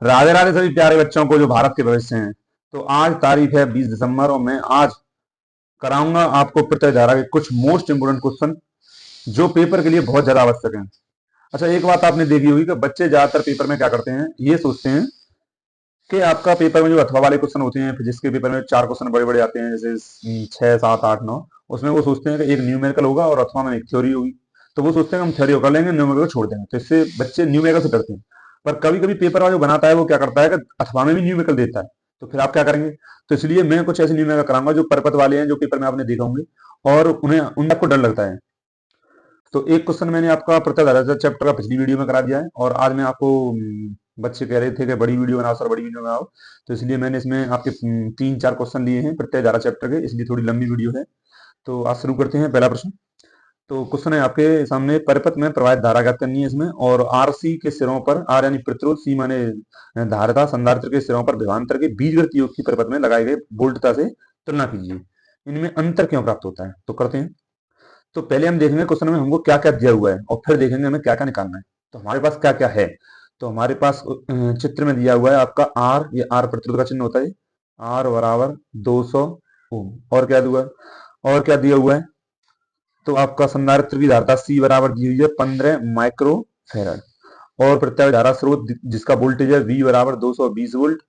राधे राधे सभी प्यारे बच्चों को जो भारत के भविष्य हैं। तो आज तारीख है 20 दिसंबर और मैं आज कराऊंगा आपको प्रत्यय धारा के कुछ मोस्ट इंपोर्टेंट क्वेश्चन जो पेपर के लिए बहुत ज्यादा आवश्यक हैं। अच्छा, एक बात आपने देखी होगी कि बच्चे ज्यादातर पेपर में क्या करते हैं, ये सोचते हैं कि आपका पेपर में जो अथवा वाले क्वेश्चन होते हैं, फिजिक्स के पेपर में 4 क्वेश्चन बड़े बड़े आते हैं, जैसे 6, 7, 8, 9। उसमें वो सोचते हैं कि एक न्यूमेरिकल होगा और अथवा में एक थ्योरी होगी। तो वो सोचते हैं कि हम थ्योरी कर लेंगे, न्यूमेरिकल को छोड़ देंगे। तो इससे बच्चे न्यूमेरिकल से डरते हैं। पर कभी कभी पेपर वाला जो बनाता है वो क्या करता है कि अथवा में भी न्यूमेरिकल देता है। तो फिर आप क्या करेंगे? तो इसलिए मैं कुछ ऐसे न्यूमेरिकल कराऊंगा जो परपत वाले हैं, जो पेपर में आपने देखा होंगे और उन्हें उन आपको डर लगता है। तो एक क्वेश्चन मैंने आपका प्रत्यय चैप्टर का पिछली वीडियो में करा दिया है और आज मैं आपको बच्चे कह रहे थे कि बड़ी वीडियो बनाओ सर, बड़ी वीडियो बनाओ। तो इसलिए मैंने इसमें आपके 3, 4 क्वेश्चन लिए हैं प्रत्यय धारा चैप्टर के, इसलिए थोड़ी लंबी वीडियो है। तो आज शुरू करते हैं। पहला प्रश्न, तो क्वेश्चन है आपके सामने, परिपथ में प्रवाहित धारा ज्ञात करनी है इसमें। और आरसी के सिरों पर, आर यानी प्रतिरोध, सी माने धारिता, संधारित्र के सिरों पर विभवांतर के बीजगणित योग की परिपथ में लगाए गए वोल्टता से तुलना कीजिए। इनमें अंतर क्यों प्राप्त होता है? तो करते हैं। तो पहले हम देखेंगे क्वेश्चन में हमको क्या क्या दिया हुआ है और फिर देखेंगे हमें क्या क्या निकालना है। तो हमारे पास क्या क्या है। तो हमारे पास चित्र में दिया हुआ है आपका आर, ये आर प्रतिरोध का चिन्ह होता है। आर बराबर 200 ओम। और क्या दिया, और क्या दिया हुआ है? तो आपका संधारित्र की धारिता सी बराबर दी हुई है 15 माइक्रो फेरड। और प्रत्यावर्ती धारा स्रोत जिसका वोल्टेज है वी बराबर 220 वोल्ट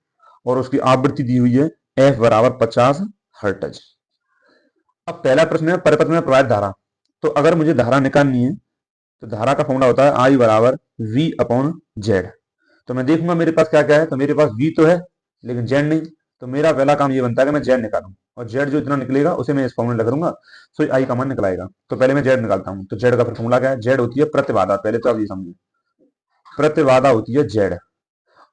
और उसकी आवृत्ति दी हुई है एफ बराबर 50 हर्ट्ज। अब पहला प्रश्न है परिपथ में प्रवाहित धारा। तो अगर मुझे धारा निकालनी है तो धारा का फॉर्मूला होता है आई बराबर वी अपॉन जेड। तो मैं देखूंगा मेरे पास क्या क्या है। तो मेरे पास वी तो है लेकिन जेड नहीं। तो मेरा पहला काम ये बनता है कि मैं जेड निकालूं और जेड जो इतना निकलेगा उसे मैं इस फॉर्मूले लगा दूंगा। सो आई का मान निकलाएगा। तो पहले मैं जेड निकालता हूं। तो जेड का फिर फॉर्मूला क्या है? जेड होती है प्रतिबाधा। पहले तो आप ये समझिए, प्रतिबाधा होती है जेड।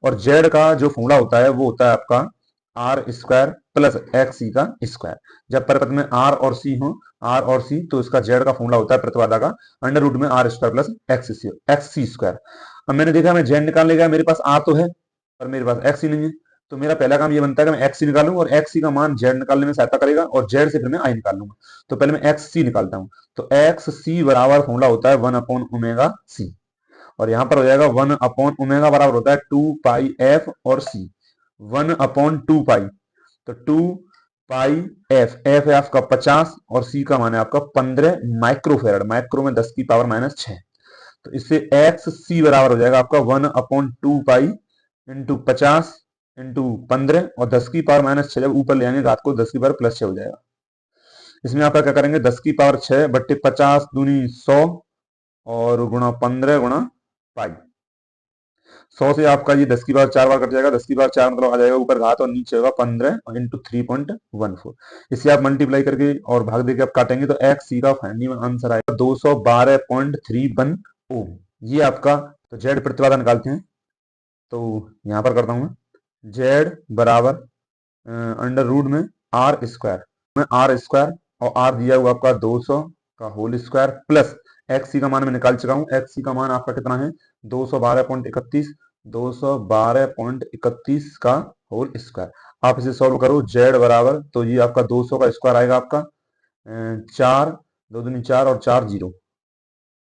और जेड का जो फॉर्मूला होता है वो होता है आपका are square plus X C का स्क्वायर। जब परिपथ में आर और सी हो, आर और सी, तो इसका जेड का फॉर्मूला होता है प्रतिबाधा का अंडर रूट में R square plus X C square. अब मैंने देखा मैं जेड निकालने गया, मेरे पास आर तो है पर मेरे पास एक्स ही नहीं है। तो मेरा पहला काम ये बनता है कि मैं एक्स सी निकालूं और एक्स सी का मान जेड निकालने में सहायता करेगा और जेड से फिर मैं आई निकाल लूंगा। तो पहले मैं एक्स सी निकालता हूं। तो एक्स सी बराबर फॉर्मूला होता है 1/ओमेगा सी। और यहां पर हो जाएगा 1/ओमेगा बराबर होता है 2 पाई एफ और सी, 1/2 पाई। तो 2 पाई एफ, एफ है आपका 50 और सी का मान है आपका 15 माइक्रोफेरड, माइक्रो में 10⁻⁶। तो इससे एक्स सी बराबर हो जाएगा आपका 1/2 पाई इंटू 50 इंटू 15 और 10⁻⁶। जब ऊपर ले आएंगे घात को 10⁻+6 हो जाएगा। इसमें आपका क्या करेंगे, 10⁻6 बट्टे 50 दूनी 100 और गुणा 15 गुणा पाई। 100 से आपका ये 10⁻4 बार कट जाएगा। 10⁻4 मतलब आ जाएगा ऊपर घात और नीचे होगा 15 इंटू 3.14। इसे आप मल्टीप्लाई करके और भाग देके आप काटेंगे तो एक्स सी का फाइनली आंसर आएगा 212.31 ओम। ये आपका, तो जेड प्रतिबाधा निकालते हैं। तो यहां पर करता हूं मैं जेड बराबर अंडर रूट में आर स्क्वायर में आर स्क्वायर और आर दिया हुआ आपका 200 का whole square plus X C का मान मैं निकाल चुका हूं। एक्स सी का मान आपका कितना है? 212.31, 212.31 का होल स्क्वायर। आप इसे सॉल्व करो। जेड बराबर, तो ये आपका 200 का स्क्वायर आएगा आपका 4, 2 दूनी 4 और 4 जीरो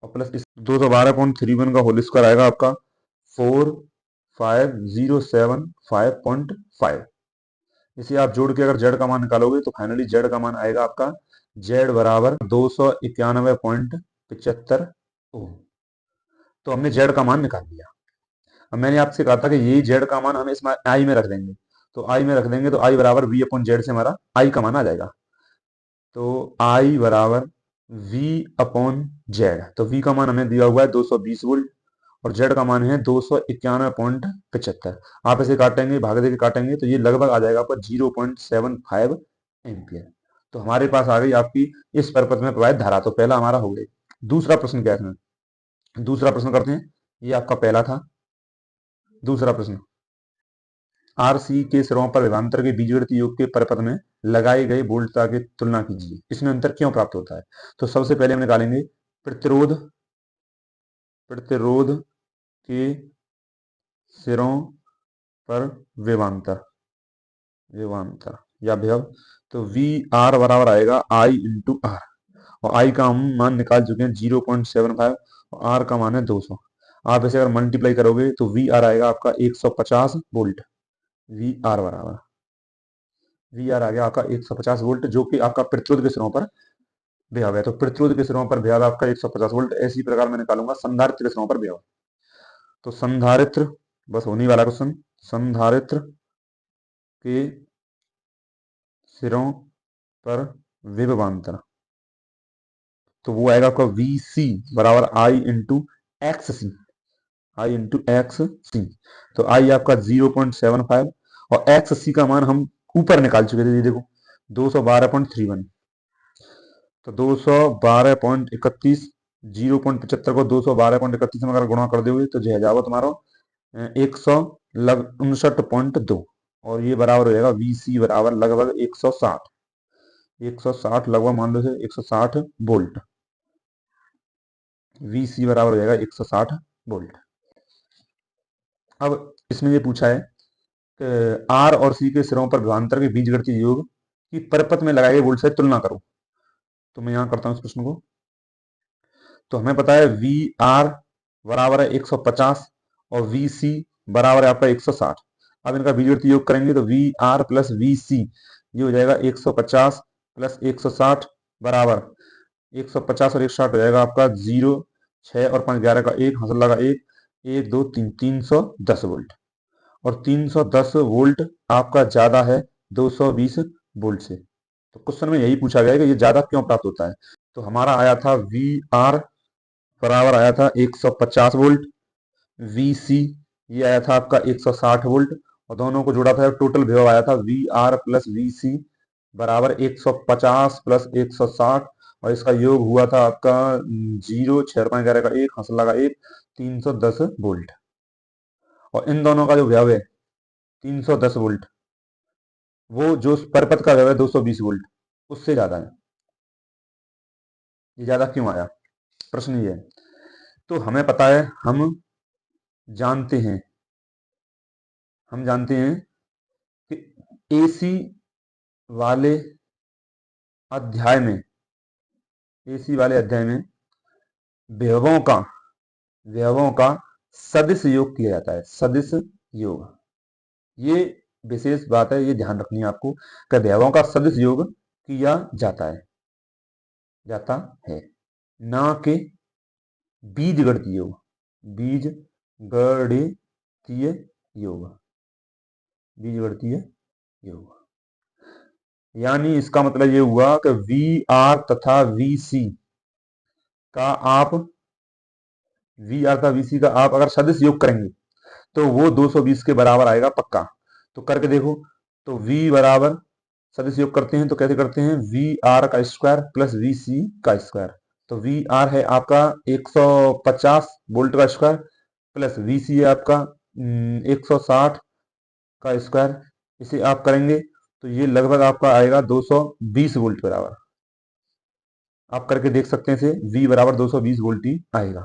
और प्लस इस 212.31 का होल स्क्वायर आएगा आपका 4507.5। इसे आप जोड़ के अगर जेड का मान निकालोगे तो फाइनली जेड का मान आएगा आपका जेड बराबर 291.75 ओम। तो हमने जेड का मान निकाल लिया। अब मैंने आपसे कहा था कि यही जेड का मान हम इस आई में रख देंगे। तो आई में रख देंगे तो आई बराबर वी अपॉन जेड से हमारा आई का मान आ जाएगा। तो आई बराबर वी अपॉन जेड। तो वी का मान हमें दिया हुआ है 220 वोल्ट और जेड का मान है 291.75। आप इसे काटेंगे, भाग देके काटेंगे तो ये लगभग आ जाएगा आपका 0.75 एम्पियर। तो हमारे पास आ गई आपकी इस परिपथ में प्रवाहित धारा। तो पहला हमारा हो गया। दूसरा प्रश्न क्या है? दूसरा प्रश्न करते हैं। ये आपका पहला था। दूसरा प्रश्न, आरसी के सिरों पर विभवांतर के बीजगणितीय योग के परिपथ में लगाए गए वोल्टता की तुलना कीजिए। इसमें अंतर क्यों प्राप्त होता है? तो सबसे पहले हम निकालेंगे प्रतिरोध, प्रतिरोध के सिरों पर विभवांतर, विभवांतर या विभव। तो वी आर बराबर आएगा आई इंटू आर और आई का हम मान निकाल चुके हैं 0.75 और आर का मान है 200। आप इसे अगर मल्टीप्लाई करोगे तो वी आर आएगा आपका 150 वोल्ट। वी आर बराबर वी आर आ गया आपका 150 वोल्ट, जो कि आपका प्रतिरोध के सिरों पर भैया है। तो प्रतिरोध के सिरों पर भैया आपका 150 वोल्ट। इसी प्रकार मैं निकालूंगा संधारित्र के सिरों पर भैया। तो संधारित्र बस होने वाला क्वेश्चन, संधारित्र के सिरों पर विभवांतर, तो वो आएगा आपका वी सी बराबर आई इंटू एक्स सी, आई इंटू एक्स सी। तो आई आपका 0.75 और एक्स सी का मान हम ऊपर निकाल चुके थे, ये देखो 212.31। तो 212.31 0.75 को 212.31 में अगर गुणा कर दोगे तो जो जाएगा तुम्हारा 159.2 और ये बराबर हो जाएगा वी सी बराबर लगभग 160 लगभग मान लो 160 वोल्ट। वी सी बराबर हो जाएगा 160 वोल्ट। अब इसमें ये पूछा है कि आर और सी के सिरों पर विभवांतर के बीजगणितीय योग की परिपथ में लगाए गए वोल्ट से तुलना करो। तो मैं यहां करता हूं इस प्रश्न को। तो हमें पता है वी आर बराबर है 150 और वी सी बराबर है आपका 160। अब इनका बीजगणितीय योग करेंगे तो वी आर प्लस वी सी ये हो जाएगा 150 प्लस 160 बराबर 150 और 160 हो जाएगा आपका 0, 6 और 5 11 का 1 हासिल लगा 1 1 2 3 310 वोल्ट। और 310 वोल्ट आपका ज्यादा है 220 वोल्ट से। तो क्वेश्चन में यही पूछा गया है कि ये ज्यादा क्यों प्राप्त होता है। तो हमारा आया था वी आर बराबर आया था 150 वोल्ट, वी सी ये आया था आपका 160 वोल्ट और दोनों को जोड़ा था टोटल विभव आया था वी आर प्लस वी सी बराबर 150 प्लस 160 और इसका योग हुआ था आपका 0, 6 5 11 का 1 हासिल लगा 1 310 वोल्ट। और इन दोनों का जो विभव है 310 वोल्ट, वो जो परपथ का विभव है 220 वोल्ट उससे ज्यादा है। ये ज्यादा क्यों आया, प्रश्न ये है। तो हमें पता है, हम जानते हैं कि एसी वाले अध्याय में विभवों का सदिश योग किया जाता है। सदिश योग, ये विशेष बात है, ये ध्यान रखनी है आपको कि विभवों का सदिश योग किया जाता है ना कि बीजगणितीय योग। बीजगणितीय योग यानी इसका मतलब ये हुआ कि वी आर तथा वी सी का आप अगर सदिश योग करेंगे तो वो 220 के बराबर आएगा पक्का। तो करके देखो। तो v बराबर सदिश योग करते हैं तो कैसे करते हैं, वी आर का स्क्वायर प्लस वी सी का स्क्वायर। तो वी आर है आपका 150 वोल्ट का स्क्वायर प्लस वी सी है आपका 160 का स्क्वायर। इसे आप करेंगे तो ये लगभग आपका आएगा 220 वोल्ट बराबर। आप करके देख सकते हैं, इसे v बराबर 220 वोल्ट ही आएगा।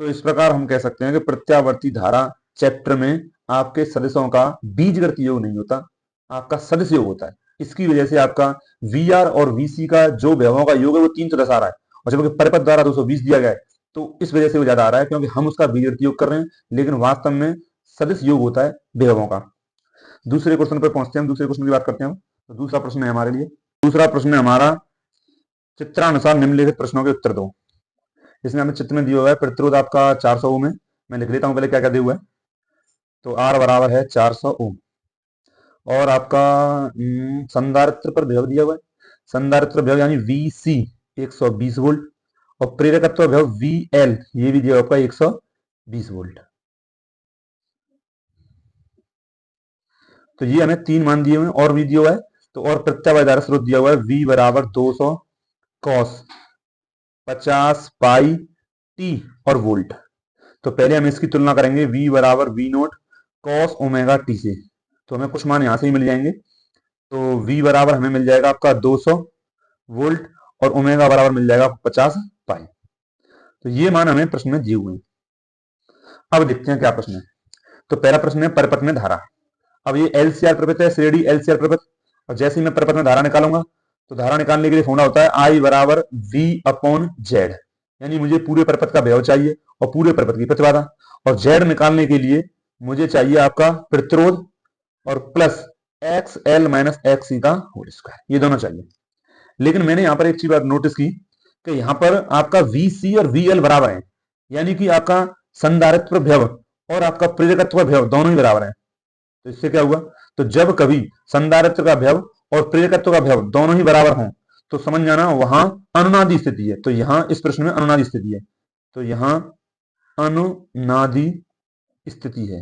तो इस प्रकार हम कह सकते हैं कि प्रत्यावर्ती धारा चैप्टर में आपके सदिशों का बीजगणितीय योग नहीं होता, आपका सदिश योग होता है। इसकी वजह से आपका वी आर और वी सी का जो विभवों का योग है वो 310 आ रहा है और जबकि परिपथ द्वारा 220 दिया गया है, तो इस वजह से वो ज्यादा आ रहा है क्योंकि हम उसका बीजगणितीय योग कर रहे हैं, लेकिन वास्तव में सदिश योग होता है विभवों का। दूसरे क्वेश्चन पर पहुंचते हैं, दूसरे क्वेश्चन की बात करते हैं। तो दूसरा प्रश्न है हमारे लिए, दूसरा प्रश्न है हमारा चित्रानुसार निम्नलिखित प्रश्नों के उत्तर दो। इसमें हमें चित्र में दिया हुआ है प्रतिरोध आपका 400 ओम है। मैं लिख लेता हूं पहले क्या क्या दिया हुआ है। तो आर बराबर है 400 ओम और आपका संधारित्र पर विभव दिया हुआ है। संधारित्र विभव यानी वी सी 120 वोल्ट और प्रेरकत्व विभव वी एल ये भी दिया हुआ आपका 120 वोल्ट। तो ये हमें 3 मान दिए हुए हैं और भी दिया हुआ है। तो और प्रत्यावर्ती धारा स्रोत दिया हुआ है v बराबर 200 कॉस 50 पाई टी और वोल्ट। तो पहले हम इसकी तुलना करेंगे v बराबर v note cos omega T से। तो हमें कुछ मान यहां से ही मिल जाएंगे। तो v बराबर हमें मिल जाएगा आपका 200 वोल्ट और ओमेगा बराबर मिल जाएगा 50 पाई। तो ये मान हमें प्रश्न में दिए हुए हैं। अब देखते हैं क्या प्रश्न है। तो पहला प्रश्न है परिपथ में धारा। अब ये एलसीआर परिपथ है, श्रेणी एलसीआर परिपथ। और जैसे ही मैं परिपथ में धारा निकालूंगा तो धारा निकालने के लिए फॉर्मूला होता है I बराबर V अपॉन जेड, यानी मुझे पूरे परिपथ का विभव चाहिए और पूरे परपथ की प्रतिबाधा। और जेड निकालने के लिए मुझे चाहिए आपका प्रतिरोध और plus X L minus X C का होल स्क्वायर, ये दोनों चाहिए। लेकिन मैंने यहां पर एक चीज नोटिस की कि यहां पर आपका वी सी और वी एल बराबर है, यानी कि आपका संधारित्र व्यव और आपका प्रेरकत्व व्यव दोनों ही बराबर है। तो इससे क्या हुआ, तो जब कभी संधारित्र का व्यव और प्रेरकत्व का व्यव दोनों ही बराबर हों तो समझ जाना वहां अनुनादी स्थिति है। तो यहां इस प्रश्न में अनुनादी स्थिति है, तो यहां अनुनादी स्थिति है।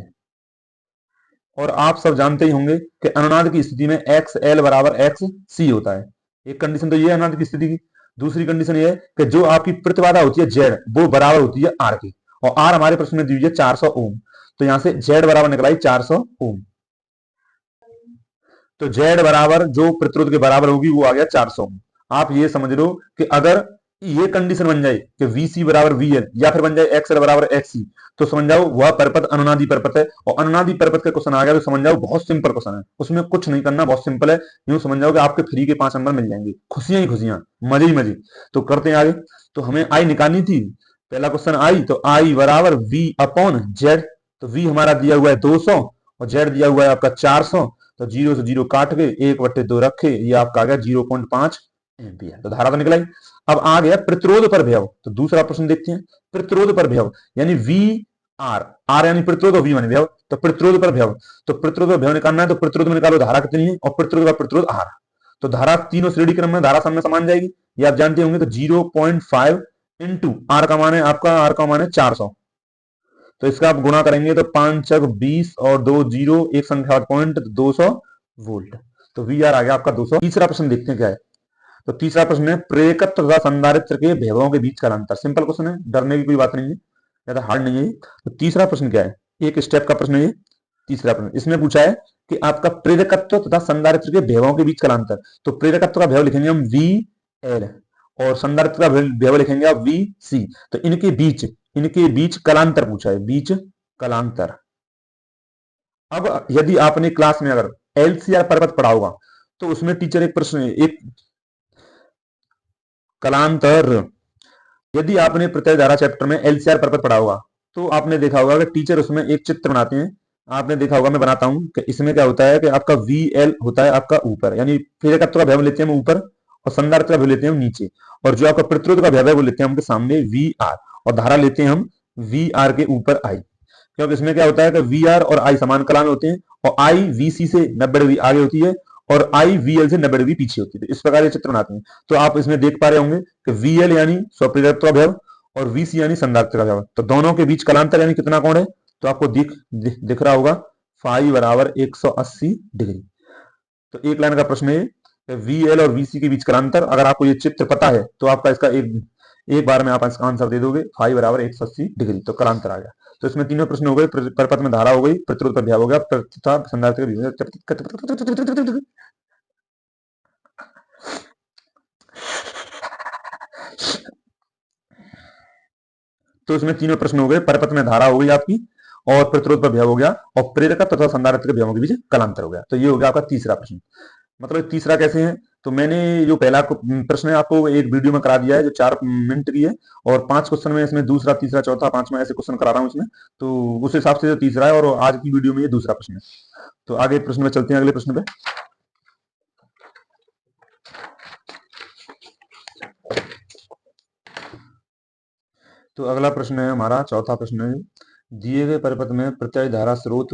और आप सब जानते ही होंगे कि अनुनाद की स्थिति में एक्स एल बराबर एक्स सी होता है। एक कंडीशन तो ये है अनुनाद की स्थिति की। दूसरी कंडीशन ये है कि जो आपकी प्रतिबाधा होती है जेड वो बराबर होती है आर की, और आर हमारे प्रश्न में दी हुई है 400 ओम। तो यहां से जेड बराबर निकलाई 400 ओम। तो जेड बराबर जो प्रतिरोध के बराबर होगी वो आ गया 400। आप ये समझ लो कि अगर ये कंडीशन बन जाए कि वी सी बराबर वी एल या फिर बन जाए एक्स एल बराबर एक्स सी, तो समझ जाओ वह परपथ अनुनादी परपथ है। और अनुनादी परपथ का क्वेश्चन आ गया तो समझ जाओ बहुत सिंपल क्वेश्चन है, उसमें कुछ नहीं करना, बहुत सिंपल है। यूं समझ जाओ कि आपके फ्री के 5 नंबर मिल जाएंगे, खुशियां ही खुशियां, मजे ही मजे। तो करते हैं आगे। तो हमें आई निकालनी थी। पहला क्वेश्चन आई, तो आई बराबर वी अपॉन जेड। तो वी हमारा दिया हुआ है 200 और जेड दिया हुआ है आपका 400। तो 0 से 0 काट के 1/2 रखे, ये आपका आ गया 0.5 एम्पियर। तो धारा तो निकलाई। अब आ गया प्रतिरोध पर व्यव। तो दूसरा प्रश्न देखते हैं। प्रतिरोध पर व्यव यानी वी आर, आर यानी प्रतिरोध और वी मानी व्यव। तो प्रतिरोध पर व्यव, तो प्रतिरोध पर व्यव निकालना है, तो प्रतिरोध में निकालो धारा कितनी है और प्रतिरोध का प्रतिरोध आर। तो धारा तीनों श्रेणी क्रम में धारा सब में समान जाएगी, ये आप जानते होंगे। तो 0.5 इंटू आर का मान है आपका, आर का मान है 400। तो इसका आप गुणा करेंगे तो 5 चक 20 और 2 जीरो, एक संख्या पॉइंट, 200 वोल्ट। तो वी आर आ गया आपका 200। तीसरा प्रश्न देखते हैं क्या है। तो तीसरा प्रश्न है प्रेरकत्व तथा संधारित्र के भैरवों के बीच का अंतर। सिंपल क्वेश्चन है, डरने की कोई बात नहीं है, ज्यादा हार्ड नहीं है। तो तीसरा प्रश्न क्या है, एक स्टेप का प्रश्न है ये। तीसरा प्रश्न इसमें पूछा है कि आपका प्रेरकत्व तथा संधारित्र के भैरवों के बीच का अंतर। तो प्रेरकत्व का भैरव लिखेंगे हम वी एल और संधारित्र का भैरव लिखेंगे आप वी सी। तो इनके बीच कलांतर पूछा है, बीच कलांतर। अब यदि आपने क्लास में अगर एलसीआर पर्वत पढ़ा होगा तो उसमें टीचर एक प्रश्न, एक कलांतर, यदि आपने प्रत्यय धारा चैप्टर में एलसीआर पर्वत पढ़ा होगा तो आपने देखा होगा कि टीचर उसमें एक चित्र बनाते हैं। आपने देखा होगा, मैं बनाता हूं कि इसमें क्या होता है कि आपका वी एल होता है आपका ऊपर, यानी प्रेरकत्व का भैरव लेते हैं हम ऊपर और संधारित्र का भैरव लेते हैं हम नीचे, और जो आपका प्रतिरोध का भैरव है वो लेते हैं हम सामने वी आर, और धारा लेते हैं हम वी आर के ऊपर आई। क्योंकि इसमें क्या होता है कि वी आर और आई समान कला में होते हैं, और आई वी सी से 90 डिग्री आगे होती है और आई वी एल से 90 डिग्री पीछे होती है। तो इस प्रकार ये चित्र बनाते हैं। तो आप इसमें देख पा रहे होंगे कि वी एल यानी स्वप्रेरकत्व भैरव और वी सी यानी संधारित्र का भैरव। तो दोनों के बीच कलांतर यानी कितना कोण है, तो आपको दिख रहा होगा फाई बराबर 180 डिग्री। तो एक लाइन का प्रश्न है वी एल और वी सी के बीच कलांतर। अगर आपको ये चित्र पता है तो आपका इसका एक बार में आप इसका आंसर दे दोगे, फाई बराबर 180 डिग्री। तो कलांतर आ गया। तो इसमें तीनों प्रश्न हो गए, परपथ में धारा हो गई, प्रतिरोध पर भैरव हो गया, तथा संधारित्र का। तो इसमें तीनों प्रश्न हो गए, परपथ में धारा हो गई आपकी, और प्रतिरोध पर भैरव हो गया, और प्रेरक तथा संधारित्र के भैरवों के बीच कलांतर हो गया। तो ये हो गया आपका तीसरा प्रश्न। मतलब तीसरा कैसे है, तो मैंने जो पहला प्रश्न है आपको एक वीडियो में करा दिया है जो 4 मिनट की है, और 5 क्वेश्चन में इसमें दूसरा तीसरा चौथा पांचवा ऐसे क्वेश्चन करा रहा हूँ इसमें। तो उस हिसाब से जो तीसरा है, और आज की वीडियो में ये दूसरा प्रश्न है। तो आगे प्रश्न में चलते हैं, अगले प्रश्न पे। तो अगला प्रश्न है हमारा, चौथा प्रश्न है, दिए गए परिपथ में प्रत्यय धारा स्रोत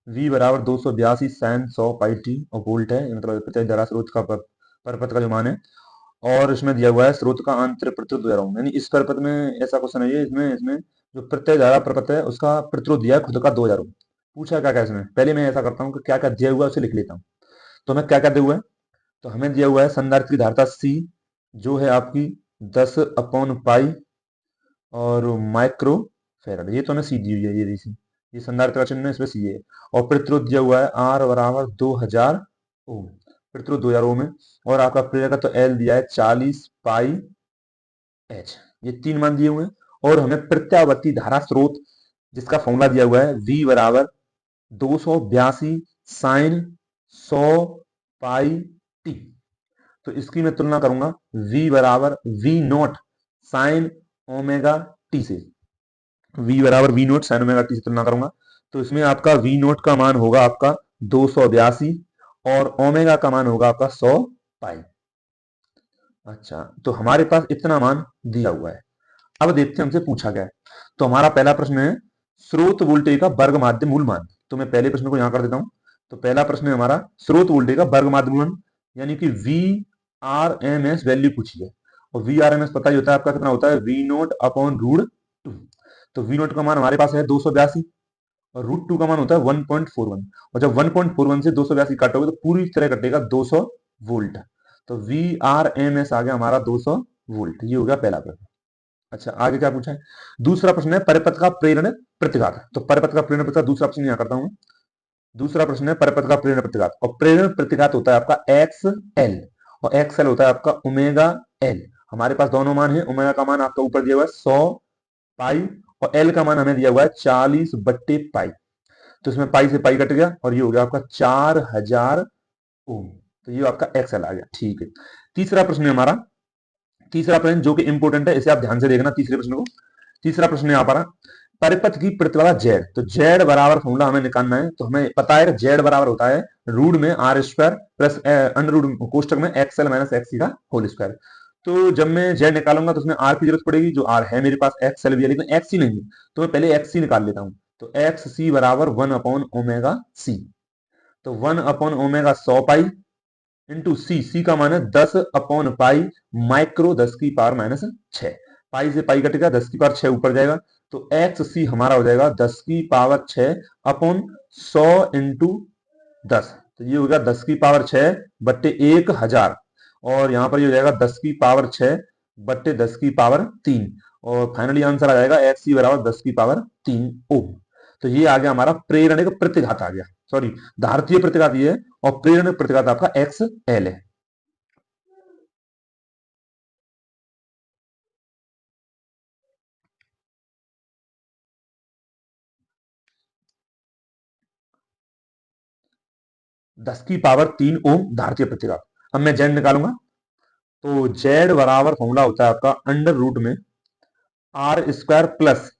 V बराबर 282 साइन 100 पाई टी और वोल्ट है, मतलब प्रत्यय धारा स्रोत का परिपथ का जो मान है। और इसमें दिया हुआ है स्रोत का आंतरिक प्रतिरोध 2000 ओम। यानी इस परिपथ में ऐसा क्वेश्चन है ये, इसमें जो प्रत्यय धारा परिपथ है उसका प्रतिरोध दिया है खुद का 2000 ओम। पूछा क्या क्या इसमें, पहले मैं ऐसा करता हूँ कि क्या क्या दिया हुआ है उसे लिख लेता हूँ। तो हमें क्या क्या दिया हुआ है, तो हमें दिया हुआ है संधारित्र की धारिता C जो है आपकी 10/पाई और माइक्रो फेराड। ये तो हमें सी दी हुई है, ये सी, ये संधारित्र का चिन्ह है, इसमें सी है। और प्रतिरोध दिया हुआ है R बराबर 2000 ओम, प्रतिरोध 2000 ओम है। और आपका प्रेरक तो L दिया है 40 पाई H, ये 3 मान दिए हुए हैं। और हमें प्रत्यावर्ती धारा स्रोत जिसका फॉर्मूला दिया हुआ है V बराबर 282 साइन 100 पाई टी। तो इसकी मैं तुलना करूंगा V बराबर V naught sine omega T से, v बराबर V naught sine omega T से तुलना करूंगा, तो इसमें आपका वी नोट का मान होगा आपका 282 और ओमेगा का मान होगा आपका 100 पाई। अच्छा, तो हमारे पास इतना मान दिया हुआ है। अब देखते हैं हमसे पूछा गया है। तो हमारा पहला प्रश्न है स्रोत वोल्टेज का वर्ग माध्य मूल मान। तो मैं पहले प्रश्न को यहां कर देता हूं। तो पहला प्रश्न है हमारा स्रोत वोल्टेज का वर्ग माध्य मूल मान, यानी कि V R M S value पूछी है। और वी आर एम एस पता ही होता है आपका कितना होता है, V naught upon root two. तो वी नोट का मान हमारे पास है 282 और रूट टू का मान होता है 1.41। और जब 1.41 से 282 काटोगे तो पूरी तरह कटेगा 200 वोल्ट। तो वी आर एम एस आ गया हमारा 200 वोल्ट। ये हो गया पहला प्रश्न। अच्छा, आगे क्या पूछा है? दूसरा प्रश्न है परिपथ का प्रेरण प्रतिघात। तो परिपथ का प्रेरण प्रतिघात दूसरा प्रश्न यहां करता हूं। दूसरा प्रश्न है परिपथ का प्रेरण प्रतिघात, और प्रेरण प्रतिघात होता है आपका एक्स एल और एक्स एल होता है आपका ओमेगा एल। हमारे पास दोनों मान है, ओमेगा का मान आपका ऊपर दिया हुआ है 100 पाई और एल का मान हमें दिया हुआ है 40 बट्टे पाई। तो इसमें पाई से पाई कट गया और ये हो गया आपका 4000 ओम। तो ये आपका एक्स एल आ गया। ठीक है, तीसरा प्रश्न है हमारा, तीसरा प्रश्न जो कि इंपोर्टेंट है, इसे आप ध्यान से देखना तीसरे प्रश्न को। तीसरा प्रश्न यहाँ पर परिपथ की प्रतिबाधा जेड। तो जेड बराबर फॉर्मूला हमें निकालना है। तो हमें पता है जेड बराबर होता है रूट में R square plus under root कोष्टक में एक्सएल माइनस एक्सी का होल स्क्वायर। तो जब मैं जेड निकालूंगा तो उसमें आर की जरूरत पड़ेगी, जो आर है मेरे पास, एक्सएल भी है लेकिन एक्सी नहीं है, तो मैं पहले एक्सी निकाल लेता हूं। तो एक्स सी बराबर 1/ओमेगा सी। तो 1/ओमेगा 100 पाई इंटू सी, सी का मान है 10/पाई माइक्रो 10 की पावर माइनस 6। पाई से पाई कटेगा, 10 की पावर 6 ऊपर जाएगा, तो एक्स सी हमारा हो जाएगा 10 की पावर 6 अपॉन 100 इंटू 10। तो ये हो गया 10 की पावर 6 बट्टे 1000। और यहां पर ये हो जाएगा 10 की पावर 6 बट्टे 10 की पावर 3। और फाइनली आंसर आ जाएगा एक्स सी बराबर 10 की पावर 3 ओम। तो ये आ गया हमारा प्रेरणिक प्रतिघात आ गया, सॉरी धारतीय प्रतिघात ये है, और प्रेरणिक प्रतिघात आपका एक्स एल है। दस की पावर 3 ओम धारतीय प्रतिघात। अब मैं जेड निकालूंगा। तो जेड बराबर फॉर्मूला होता है आपका अंडर रूट में R square plus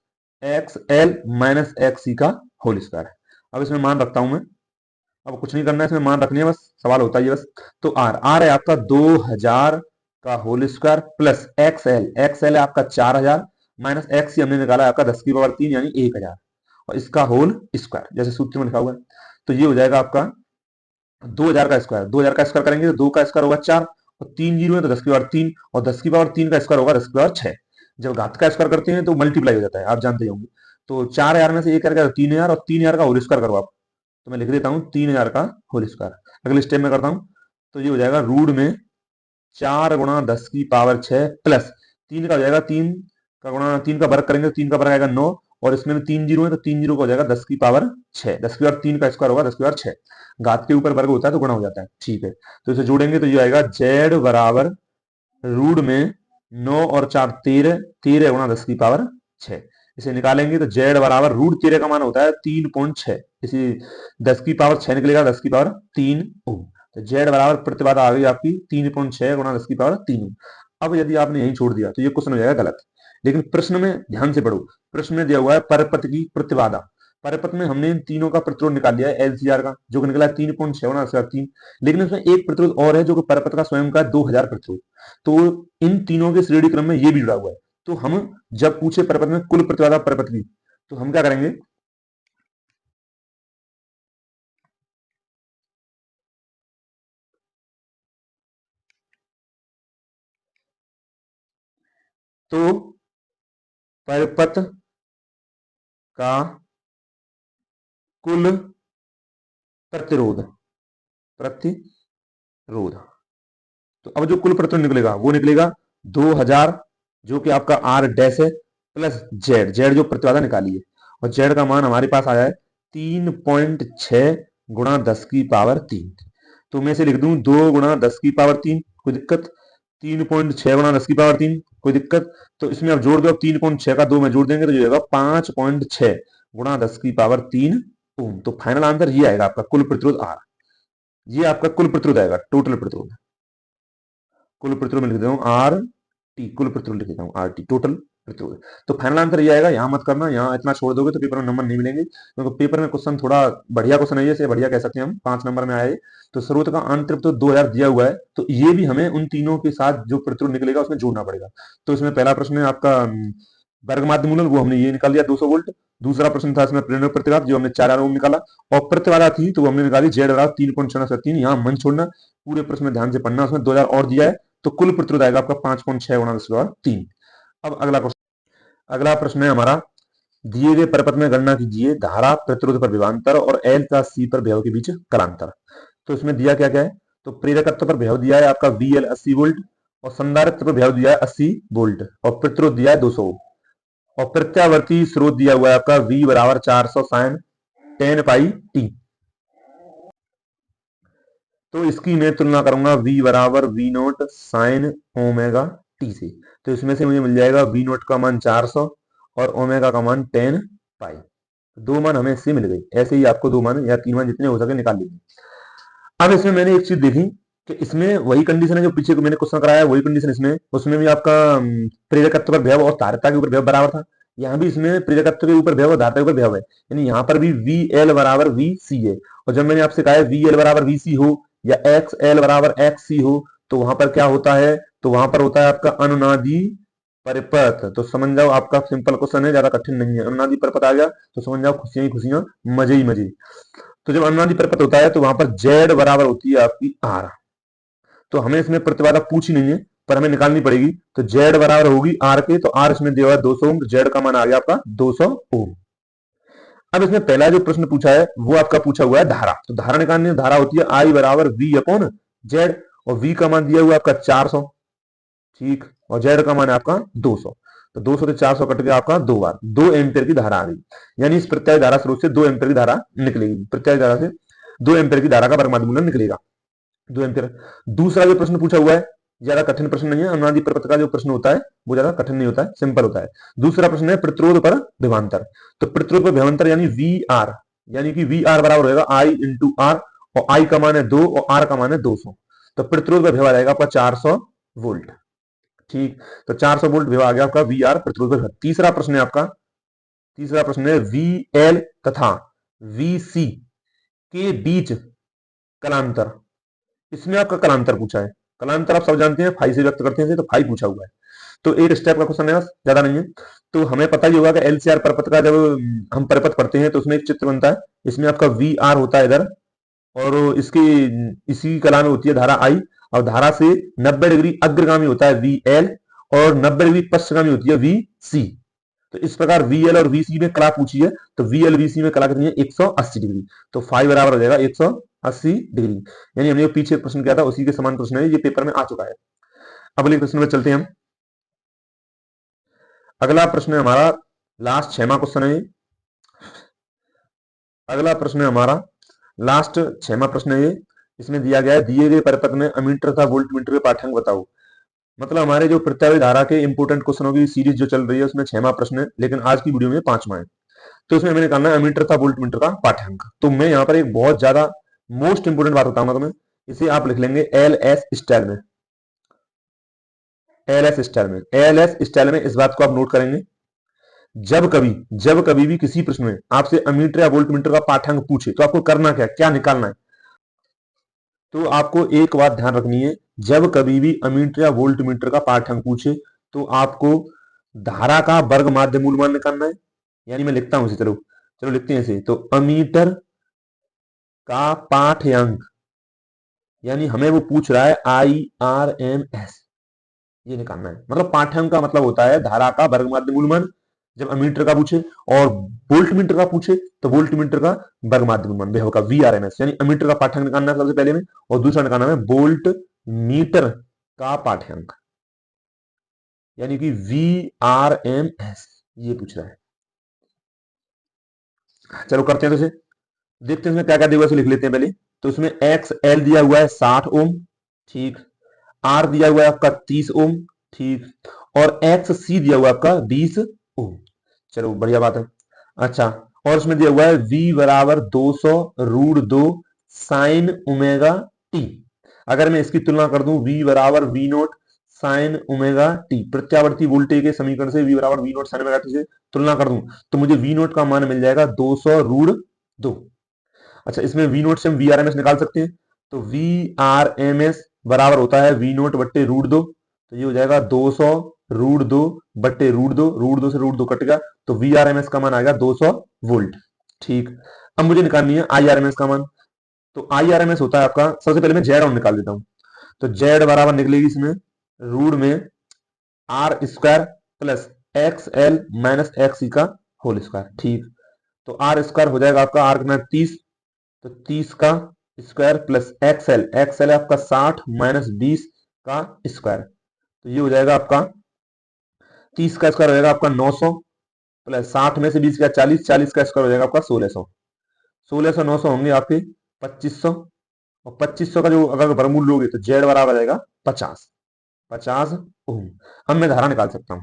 X L minus X C का होल स्क्वायर। अब इसमें मान रखता हूं मैं। अब कुछ नहीं करना है, इसमें मान रखनी है बस, सवाल होता है ये बस। तो आर आर है आपका 2000 का whole square plus X L है आपका 4000 माइनस एक्स सी हमने निकाला है आपका 10 की पावर 3 यानी 1000 और इसका होल स्क्वायर जैसे सूत्र में लिखा हुआ है। तो ये हो जाएगा आपका 2000 का स्क्वायर, 2000 का स्क्वायर करेंगे तो 2 का स्क्वायर होगा 4 और 3 जीरो है तो 10 की पावर 3 और 10 की पावर 3 का स्क्वायर होगा 10 की पावर 6। जब घात का स्क्वायर करते हैं तो मल्टीप्लाई हो जाता है, आप जानते ही होंगे। तो 4000 में से एक करके 3000 और 3000 का होल स्क्वायर करो आप। तो मैं लिख देता हूं 3000 का होल स्क्वायर। अगले स्टेप में करता हूं। तो ये हो जाएगा रूट में 4 गुणा 10 की पावर 6 प्लस 3 का हो जाएगा 3 का गुणा 3 का वर्ग करेंगे तो 3 का वर्ग आएगा 9 और इसमें 3 जीरो है तो 3 जीरो का हो जाएगा 10 की पावर 6। 10 की पावर 3 का स्क्वायर होगा 10 की पावर 6। घात के ऊपर वर्ग होता है तो गुणा हो जाता है। ठीक है, तो इसे जोड़ेंगे तो ये आएगा जेड बराबर रूट में 9 और 4 13, 13 गुणा 10 की पावर 6। इसे निकालेंगे तो जेड बराबर रूट 13 का मान होता है 3.6, इसी 10 की पावर 6 निकलेगा 10 की पावर 3 ओम। तो जेड बराबर प्रतिबाधा आ गई आपकी 3.6 गुणा 10 की पावर 3 ओम। अब यदि आपने यही छोड़ दिया तो ये क्वेश्चन हो जाएगा गलत, लेकिन प्रश्न में ध्यान से पढ़ो। प्रश्न में दिया हुआ है परपथ की प्रतिबाधा। परपथ में हमने इन तीनों का प्रतिरोध निकाल लिया है एलसीआर का, जो कि निकला है 3.6 गुणा 10 की पावर 3। लेकिन इसमें एक प्रतिरोध और है जो कि परपथ का स्वयं का 2000 प्रतिरोध। तो इन तीनों के श्रेणी क्रम में ये भी जुड़ा हुआ है। तो हम जब पूछे परपथ में कुल प्रतिबाधा परपथ की, तो हम क्या करेंगे, तो परपथ का कुल प्रतिरोध, प्रतिरोध, तो अब जो कुल प्रतिरोध निकलेगा वो निकलेगा 2000, जो कि आपका आर डैश है, प्लस जेड, जेड जो प्रतिबाधा निकाली है, और जेड का मान हमारे पास आया है 3.6 गुणा 10 की पावर 3। तो मैं इसे लिख दूं 2 गुणा 10 की पावर 3, कोई दिक्कत, 3.6 गुणा 10 की पावर 3, कोई दिक्कत। तो इसमें आप जोड़ दो, अब 3.6 का 2 में जोड़ देंगे तो ये होगा 5.6 गुणा 10 की पावर 3 ओम। तो फाइनल आंसर ये आएगा आपका कुल प्रतिरोध आर। ये आपका कुल प्रतिरोध आएगा, टोटल प्रतिरोध। कुल प्रतिरोध में लिख देता हूं आर टी, कुल प्रतिरोध लिख देता हूं आर टी, टोटल प्रतिरोध। तो फाइनल आंसर ये आएगा, यहाँ मत करना, यहाँ इतना छोड़ दोगे तो पेपर में नंबर नहीं मिलेंगे, क्योंकि पेपर में क्वेश्चन थोड़ा बढ़िया क्वेश्चन है, ये बढ़िया कह सकते हैं हम, 5 नंबर में आए। तो स्रोत का अंतरिप्त तो 2000 दिया हुआ है, तो ये भी हमें उन तीनों के साथ जो प्रतिरोध निकलेगा उसमें जोड़ना पड़ेगा। तो इसमें पहला प्रश्न है आपका वर्ग माध्य मूलन, वो हमने ये निकाल दिया 200 वोल्ट। दूसरा प्रश्न था इसमें प्रेरणा प्रतिघात, जो हमने 4 ओम निकाला, और प्रतिबाधा थी तो हमने निकाली Z बराबर 3.6 यहाँ मन छोड़ना, पूरे प्रश्न में ध्यान से पढ़ना, उसमें 2000 और दिया है, तो कुल प्रतिरोध आएगा आपका 5.6 गुणा 10⁻3। अब अगला प्रश्न है हमारा, दिए गए परिपथ में गणना कीजिए धारा प्रतिरोध पर विभवांतर और L तथा C पर विभव के बीच कलांतर। तो इसमें दिया क्या क्या है, तो प्रेरकत्व पर विभव दिया है आपका VL 80 वोल्ट, और संधारित्र पर विभव दिया है 80 वोल्ट, और प्रतिरोध दिया है 200, और प्रत्यावर्ती स्रोत दिया हुआ है आपका V बराबर 400 sin 10 पाई t। तो इसकी मैं तुलना करूंगा V बराबर V note sine omega t से, तो इसमें से मुझे मिल जाएगा V नोट का मान 400 और ओमेगा का मान 10 पाई। दो मान हमें इससे मिल गई, ऐसे ही आपको दो मान या 3 मान जितने हो सके निकाल लीजिए। अब इसमें मैंने एक चीज देखी कि इसमें वही कंडीशन है जो पीछे को मैंने क्वेश्चन कराया, वही कंडीशन इसमें, उसमें भी आपका प्रेरकत्व पर विभव और धारिता के ऊपर विभव बराबर था, यहाँ भी इसमें प्रेरकत्व के ऊपर विभव और धारिता के ऊपर विभव है, यानी यहाँ पर भी VL बराबर VC है। और जब मैंने आपसे कहा है VL बराबर VC हो या XL बराबर XC हो, तो वहां पर क्या होता है, तो वहां पर होता है आपका अनुनादी परिपथ। तो समझ जाओ, आपका सिंपल क्वेश्चन है, ज्यादा कठिन नहीं है। अनुनादी परिपथ आ गया तो समझ जाओ, खुशियां ही खुशियां, मजे ही मजे। तो जब अनुनादी परिपथ होता है तो वहां पर Z बराबर होती है आपकी R। तो हमें इसमें प्रतिबाधा पूछी नहीं है, पर हमें निकालनी पड़ेगी। तो Z बराबर होगी R के, तो R इसमें दिया हुआ है 200 ओम, Z का मान आ गया आपका 200 ओम। अब इसमें पहला जो प्रश्न पूछा है वो आपका पूछा हुआ है धारा। तो धारा निकालने, धारा होती है I बराबर V अपॉन Z, और V का मान दिया हुआ है आपका 400, ठीक, और Z का मान है आपका 200। तो 200 से 400 कट गया आपका 2 बार, 2 एम्पियर की धारा आ गई, यानी इस प्रत्याय धारा स्रोत से 2 एम्पियर की धारा निकलेगी, प्रत्याय धारा से 2 एम्पियर की धारा का वर्ग माध्य मूलन निकलेगा, 2 एम्पियर। दूसरा जो प्रश्न पूछा हुआ है ज्यादा कठिन प्रश्न नहीं है, अनुनादी परिपथ का जो प्रश्न होता है वो ज्यादा कठिन नहीं होता है, सिंपल होता है। दूसरा प्रश्न है प्रतिरोध पर विभवांतर। तो प्रतिरोध पर विभवांतर यानी VR, यानी कि VR बराबर होगा I इंटू R, और I का मान है 2 और R का मान है 200। तो प्रतिरोध पर विभव आ जाएगा आपका 400 वोल्ट, ठीक। तो 400 वोल्ट विभव आ गया आपका VR प्रतिरोध पर। तीसरा प्रश्न है आपका, तीसरा प्रश्न है VL तथा VC के बीच कलांतर। इसमें आपका कलांतर पूछा है, कलांतर आप सब जानते हैं फाई से व्यक्त करते हैं, तो फाई पूछा हुआ है। तो एक स्टेप का क्वेश्चन है, ज्यादा नहीं है। तो हमें पता ही होगा कि LCR परिपथ का जब हम परिपथ पढ़ते हैं तो उसमें एक चित्र बनता है, इसमें आपका VR होता है इधर, और इसकी इसी कला में होती है धारा I, और धारा से 90 डिग्री अग्रगामी होता है VL, और 90 डिग्री पश्चगामी होती है VC। तो इस प्रकार VL और VC में कला पूछी है, तो VL VC में कला कितनी है 180 डिग्री, तो फाई बराबर हो जाएगा 180 डिग्री, यानी हमने पीछे प्रश्न किया था उसी के समान प्रश्न है, ये पेपर में आ चुका है। अगले प्रश्न में चलते हैं हम। अगला प्रश्न है हमारा लास्ट 6वां क्वेश्चन है। अगला प्रश्न है हमारा लास्ट 6वां प्रश्न है ये। इसमें दिया गया है दिए गए परिपथ में अमीटर तथा वोल्टमीटर के पाठ्यांक बताओ। मतलब हमारे जो प्रत्यावर्ती धारा के इंपोर्टेंट क्वेश्चनों की सीरीज जो चल रही है उसमें 6वां प्रश्न है, लेकिन आज की वीडियो में 5वां है। तो इसमें मैंने निकालना है अमीटर तथा वोल्टमीटर का पाठ्यांक। तो मैं यहाँ पर एक बहुत ज्यादा मोस्ट इंपोर्टेंट बात बताऊंगा तुम्हें, इसे आप लिख लेंगे LS स्टाइल में, LS स्टाइल में, LS स्टाइल में। इस बात को आप नोट करेंगे, जब कभी भी किसी प्रश्न में आपसे अमीटर या वोल्टमीटर का पाठ्यांक पूछे तो आपको करना क्या, क्या निकालना है। तो आपको एक बात ध्यान रखनी है, जब कभी भी अमीटर या वोल्टमीटर का पाठ्यांक पूछे तो आपको धारा का वर्ग माध्य मूल मान निकालना है। यानी मैं लिखता हूं इसे, चलो चलो लिखते हैं इसे। तो अमीटर का पाठ्यांक, यानी हमें वो पूछ रहा है IRMS, ये निकालना है। मतलब पाठ्यांक का मतलब होता है धारा का वर्ग माध्य मूल मान, जब अमीटर का पूछे, और वोल्टमीटर का पूछे तो वोल्टमीटर का वर्ग माध्य मूल मान विभव का VRMS, यानी अमीटर का पाठ्यांक निकालना है सबसे पहले में, और दूसरा निकालना है वोल्ट मीटर का पाठ्यांक, यानी कि VRMS, ये पूछ रहा है। चलो करते हैं, तो इसे देखते हैं क्या क्या दिया हुआ है, लिख लेते हैं पहले। तो इसमें XL दिया हुआ है 60 ओम, ठीक। R दिया हुआ है आपका 30 ओम, ठीक, और XC दिया हुआ है आपका 20 ओम। चलो बढ़िया बात है। अच्छा, और इसमें दिया हुआ है V बराबर 200 रूट 2 साइन ओमेगा टी। अगर मैं इसकी तुलना कर दूं, V बराबर V note sine omega T, प्रत्यावर्ती वोल्टेज के समीकरण से v बराबर v note sine omega T से तुलना कर दूं तो मुझे v नोट का मान मिल जाएगा 200 रूट 2। अच्छा, इसमें v नोट से हम वी आर एम एस निकाल सकते हैं, तो वी आर एम एस बराबर होता है v नोट बट्टे रूट 2, तो ये हो जाएगा 200 रूट 2 बट्टे रूट 2, रूट 2 से रूट 2 कट गया, तो वी आर एम एस का मान आ गया 200 वोल्ट। ठीक, अब मुझे निकालनी है आई आर एम एस का मान। तो आई आर एम एस होता है आपका, सबसे पहले मैं जेड ऑन निकाल देता हूं, तो जेड बराबर निकलेगी इसमें रूट में R square plus X L minus X E का होल स्क्वायर। ठीक, तो आर स्क्वायर हो जाएगा आपका, आर कितना 30, तो 30 का स्क्वायर प्लस एक्सएल, एक्सएल है आपका 60 माइनस 20 का स्क्वायर, तो ये हो जाएगा आपका 30 का स्क्वायर हो जाएगा आपका 900 प्लस 60 में से 20 का 40, 40 का स्क्वायर हो जाएगा आपका 1600, 1600 900 होंगे आपके 2500, और 2500 का जो अगर वर्गमूल लोगे तो जेड बराबर आ जाएगा 50, 50 ओम। अब मैं धारा निकाल सकता हूं,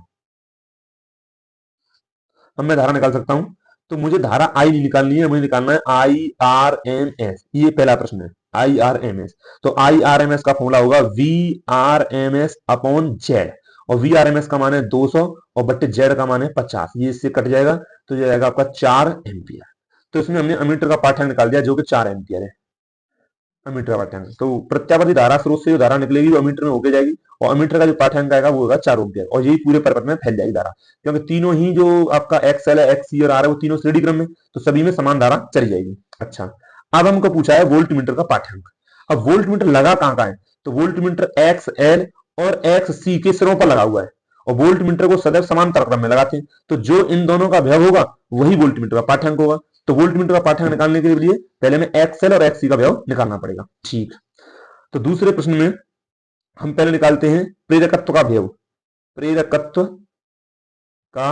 अब मैं धारा निकाल सकता हूं, तो मुझे धारा आई नहीं निकालनी है, मुझे निकालना है आई आर एम एस, ये पहला प्रश्न है, आई आर एम एस। तो आई आर एम एस का फॉर्मूला होगा V R M S upon Z, और वी आर एम एस का मान है 200 और बट्टे जेड का मान है 50, ये इससे कट जाएगा, तो ये आएगा आपका 4 एम्पियर। तो इसमें हमने अमीटर का पाठ्यांक निकाल दिया जो कि 4 एम्पियर है, अमीटर का पाठ्यांक। तो प्रत्यावर्ती धारा स्रोत से जो धारा निकलेगी वो अमीटर में होके जाएगी, और अमीटर का जो पाठ्यांक आएगा वो होगा 4 एम्पियर, और यही पूरे परिपथ में फैल जाएगी धारा, क्योंकि तीनों ही जो आपका एक्सएल है, एक्स सी और आर है, वो तीनों श्रेणी क्रम में, तो सभी में समान धारा चली जाएगी। अच्छा, अब हमको पूछा है वोल्ट मीटर का पाठ्यांक। अब वोल्ट मीटर लगा कहां का है, तो वोल्ट मीटर एक्स एल और एक्स सी के सिरों पर लगा हुआ है, और वोल्ट मीटर को सदैव समांतर क्रम में लगाते हैं, तो जो इन दोनों का व्यय होगा वही वोल्ट मीटर का पाठ्यांक होगा। तो वोल्ट मीटर का पाठ्यांक निकालने के लिए पहले हमें एक्सएल और एक्ससी का व्यय निकालना पड़ेगा। ठीक, तो दूसरे प्रश्न में हम पहले निकालते हैं प्रेरकत्व का व्यय, प्रेरकत्व का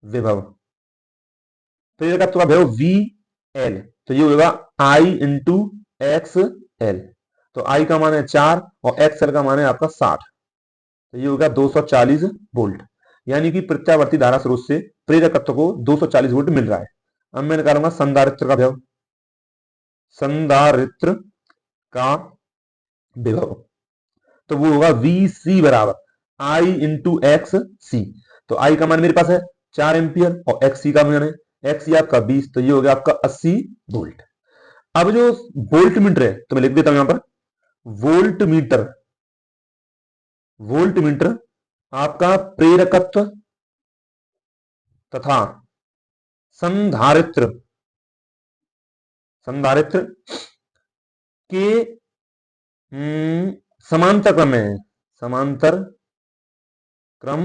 विभव, प्रेरकत्व का व्यय वी एल, तो ये होगा आई इंटू एक्स एल, तो आई का मान है 4 और एक्स एल का मान है आपका 60, तो ये होगा 240 वोल्ट, यानी कि प्रत्यावर्ती धारा स्रोत से प्रेरकत्व को 240 वोल्ट मिल रहा है। अब मैं निकालूंगा संधारित्र का व्यय, संधारित्र का विभव, तो वो होगा वी सी बराबर आई इंटू एक्स सी, तो आई का मान मेरे पास है 4 एम्पियर और एक्स सी का मान है, एक्स सी आपका 20, तो ये हो गया आपका 80 वोल्ट। अब जो वोल्ट मीटर है तो मैं लिख देता हूं यहां पर, वोल्ट मीटर, वोल्ट मीटर आपका प्रेरकत्व तथा संधारित्र, संधारित्र के समांतर क्रम में है, समांतर क्रम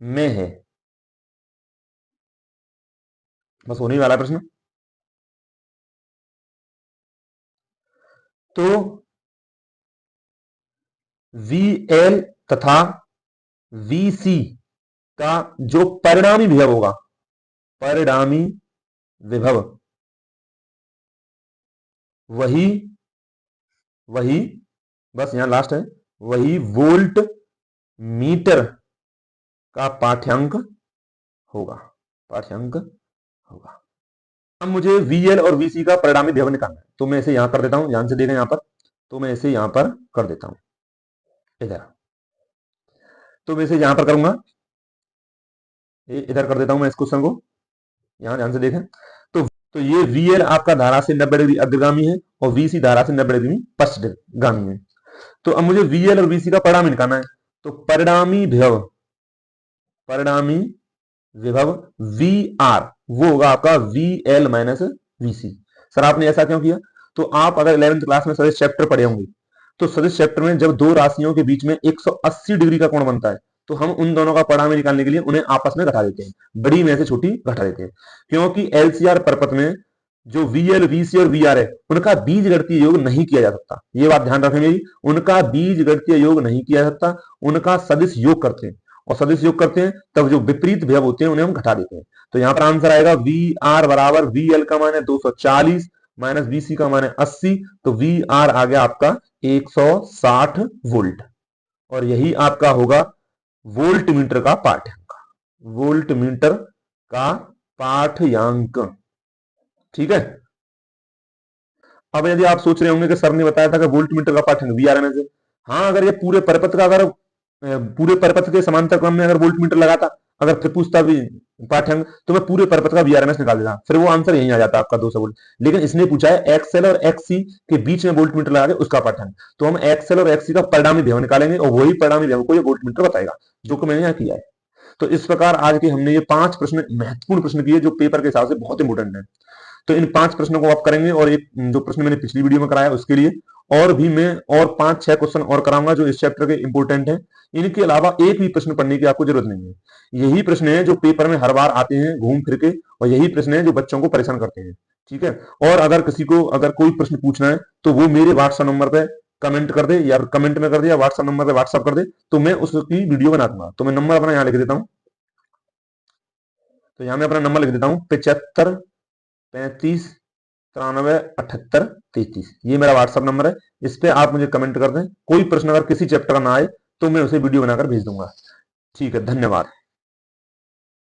में है, बस होने वाला प्रश्न। तो VL तथा VC का जो परिणामी विभव होगा, परिणामी विभव, वही वही बस यहां लास्ट है, वही वोल्ट मीटर का पाठ्यांक होगा, पाठ्यांक होगा। अब मुझे VL और VC का परिणामी विभव निकालना है, तो मैं इसे यहां कर देता हूं, ध्यान से देखें यहां पर, तो मैं इसे यहां पर कर देता हूं इधर, तो मैं इसे यहां पर करूंगा, इधर कर देता हूं मैं इस क्वेश्चन को, यहां ध्यान से देखें। तो ये VL आपका धारा से 90 डिग्री अग्रगामी है और VC धारा से 90 डिग्री पश्चिमगामी है। तो अब मुझे VL और VC का परिणामी निकालना है, तो परिणामी विभव, परिणामी विभव VR वो होगा आपका VL माइनस VC। सर आपने ऐसा क्यों किया, तो आप अगर 11th क्लास में सदिश चैप्टर पढ़े होंगे, तो सदिश चैप्टर में जब दो राशियों के बीच में 180 डिग्री का कोण बनता है, तो हम उन दोनों का परिणामी निकालने के लिए उन्हें आपस में घटा देते हैं, बड़ी में से छोटी घटा देते हैं, क्योंकि LCR परपथ में जो VL VC और VR है उनका बीज गणितीय योग नहीं किया जा सकता, ये बात ध्यान रखेंगे, उनका बीज गणितीय योग नहीं किया जा सकता, उनका सदिश योग करते हैं, और सदिश योग करते हैं तब जो विपरीत विभव होते हैं उन्हें हम घटा देते हैं। तो यहां पर आंसर आएगा VR बराबर VL का मान है 240 माइनस VC का मान है 80, तो VR आ गया आपका 160 वोल्ट, और यही आपका होगा वोल्ट मीटर का पाठ्यांक, वोल्ट मीटर का पाठ्यांक। ठीक है, अब यदि आप सोच रहे होंगे कि सर ने बताया था कि वोल्ट मीटर का पाठ्यांक VRMS है, हाँ, अगर ये पूरे परपथ का अगर पूरे परपथ के समांतर क्रम में अगर वोल्ट मीटर लगाता, अगर फिर पूछता भी पाठ्यंक, तो मैं पूरे परपथ का वीआरएमएस निकाल देता, फिर वो आंसर यही आ जाता आपका 200 वोल्ट। लेकिन इसने पूछा है एक्सएल और एक्ससी के बीच में वोल्ट मीटर लगा के उसका पाठ्यंक, तो हम एक्सएल और एक्ससी का परिणामी विभव निकालेंगे और वही परिणामी विभव को ये वोल्ट मीटर बताएगा, जो कि मैंने यहाँ किया है। तो इस प्रकार आज के हमने ये 5 प्रश्न, महत्वपूर्ण प्रश्न किए, जो पेपर के हिसाब से बहुत इंपोर्टेंट है। तो इन 5 प्रश्नों को आप करेंगे, और एक जो प्रश्न मैंने पिछली वीडियो में कराया उसके लिए और भी मैं और 5-6 क्वेश्चन और कराऊंगा जो इस चैप्टर के इंपोर्टेंट है। इनके अलावा एक भी प्रश्न पढ़ने की आपको जरूरत नहीं है। यही प्रश्न है जो पेपर में हर बार आते हैं घूम फिर के, और यही प्रश्न है जो बच्चों को परेशान करते हैं। ठीक है। और अगर किसी को अगर कोई प्रश्न पूछना है तो वो मेरे व्हाट्सएप नंबर पे कमेंट कर दे, या कमेंट में कर दे, या व्हाट्सएप नंबर पे व्हाट्सएप कर दे, तो मैं उसकी वीडियो बना दूंगा। तो मैं नंबर अपना यहाँ लिख देता हूँ। तो यहाँ मैं अपना नंबर लिख देता हूँ, 75 35 93 78 33। ये मेरा व्हाट्सएप नंबर है। इस पे आप मुझे कमेंट कर दें। कोई प्रश्न अगर किसी चैप्टर का ना आए तो मैं उसे वीडियो बनाकर भेज दूंगा। ठीक है, धन्यवाद।